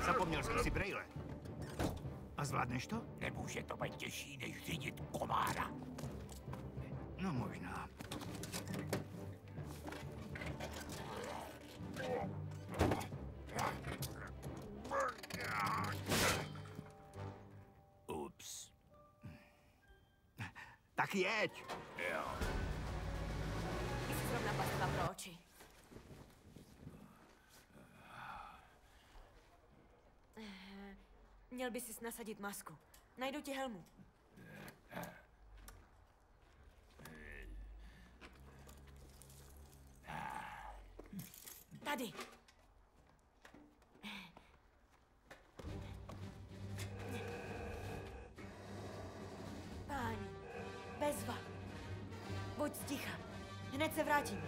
Zapomněl jsem si brejle. A zvládneš to? Nemůže to být těžší, než řídit komára. No možná. Ups. Tak jeď! Jo. Ty jsi zrovna pastva pro oči. Měl by si nasadit masku. Najdu ti helmu. Tady. Páni, bezva. Buď sticha. Hned se vrátím.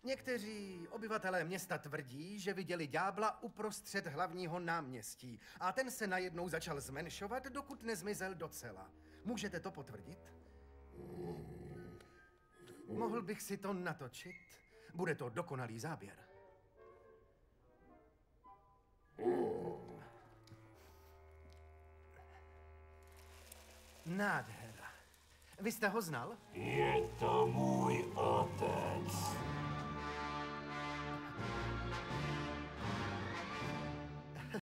Někteří obyvatelé města tvrdí, že viděli ďábla uprostřed hlavního náměstí a ten se najednou začal zmenšovat, dokud nezmizel docela. Můžete to potvrdit? Mohl bych si to natočit? Bude to dokonalý záběr. Nádhera. Vy jste ho znal? Je to můj otec.